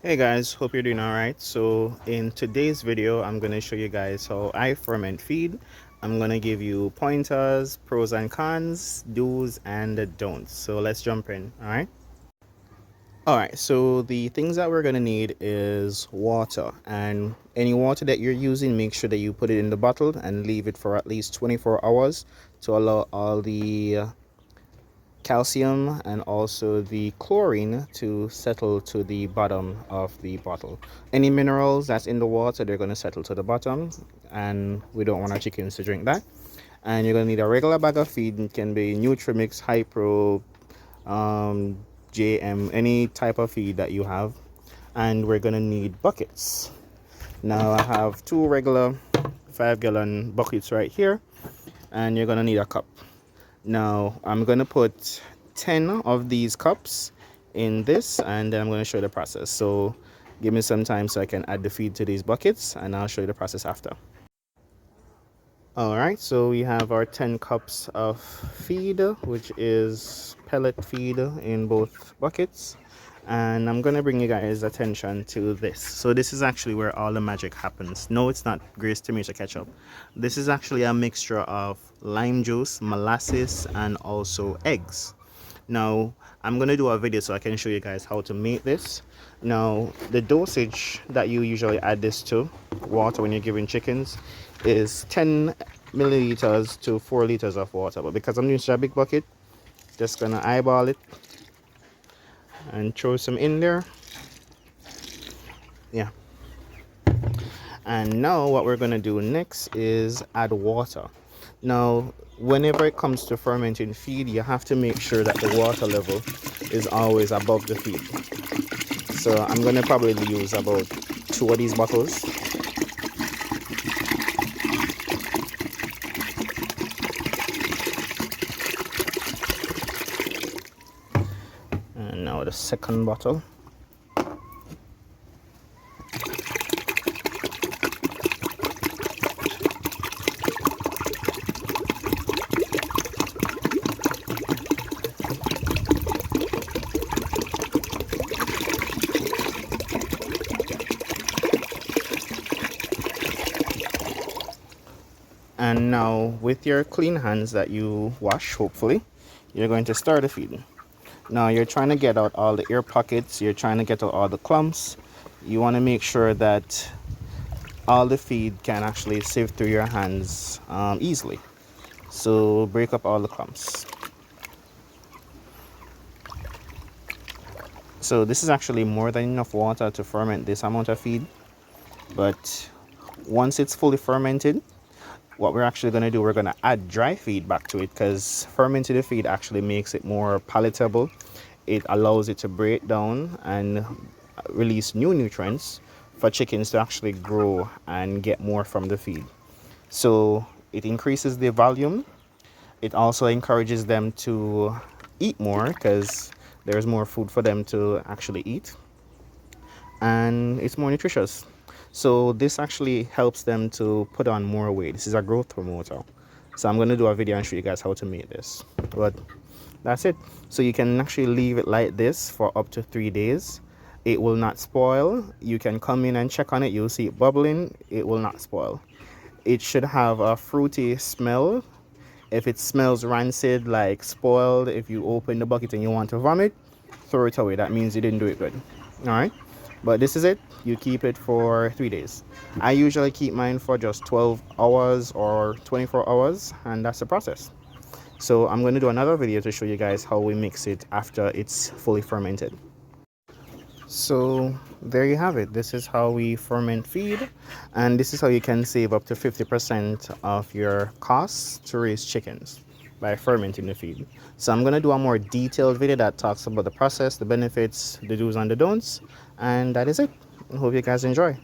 Hey guys, hope you're doing alright. So in today's video, I'm going to show you guys how I ferment feed. I'm going to give you pointers, pros and cons, do's and don'ts. So let's jump in, alright? Alright, so the things that we're going to need is water, and any water that you're using, make sure that you put it in the bottle and leave it for at least 24 hours to allow all the calcium and also the chlorine to settle to the bottom of the bottle. Any minerals that's in the water, they're going to settle to the bottom, and we don't want our chickens to drink that. And you're going to need a regular bag of feed. It can be Nutrimix, Hypro, JM, any type of feed that you have. And we're going to need buckets. Now I have two regular 5-gallon buckets right here, and you're going to need a cup. Now I'm going to put 10 of these cups in this, and then I'm going to show you the process. So give me some time so I can add the feed to these buckets, and I'll show you the process after. Alright, so we have our 10 cups of feed, which is pellet feed in both buckets. And I'm going to bring you guys attention to this. So this is actually where all the magic happens. No, it's not Grace tomato ketchup. This is actually a mixture of lime juice, molasses, and also eggs. Now I'm going to do a video so I can show you guys how to make this. Now the dosage that you usually add this to water when you're giving chickens is 10 milliliters to 4 liters of water, but because I'm using a big bucket, just gonna eyeball it and throw some in there. Yeah. And now what we're going to do next is add water. Now whenever it comes to fermenting feed, you have to make sure that the water level is always above the feed. So I'm going to probably use about 2 of these bottles. And now the second bottle. And now with your clean hands that you wash, hopefully, you're going to start the feeding. Now you're trying to get out all the air pockets, you're trying to get out all the clumps. You want to make sure that all the feed can actually sieve through your hands easily. So break up all the clumps. So this is actually more than enough water to ferment this amount of feed. But once it's fully fermented, what we're actually going to do, we're going to add dry feed back to it, because fermented feed actually makes it more palatable. It allows it to break down and release new nutrients for chickens to actually grow and get more from the feed. So it increases the volume. It also encourages them to eat more because there's more food for them to actually eat, and it's more nutritious. So this actually helps them to put on more weight. This is a growth promoter. So I'm going to do a video and show you guys how to make this. But that's it. So you can actually leave it like this for up to 3 days. It will not spoil. You can come in and check on it. You'll see it bubbling. It will not spoil. It should have a fruity smell. If it smells rancid, like spoiled, if you open the bucket and you want to vomit, throw it away. That means you didn't do it good. All right. But this is it. You keep it for 3 days. I usually keep mine for just 12 hours or 24 hours, and that's the process. So I'm going to do another video to show you guys how we mix it after it's fully fermented. So there you have it. This is how we ferment feed, and this is how you can save up to 50% of your costs to raise chickens by fermenting the feed. So I'm going to do a more detailed video that talks about the process, the benefits, the do's and the don'ts, and that is it. I hope you guys enjoy.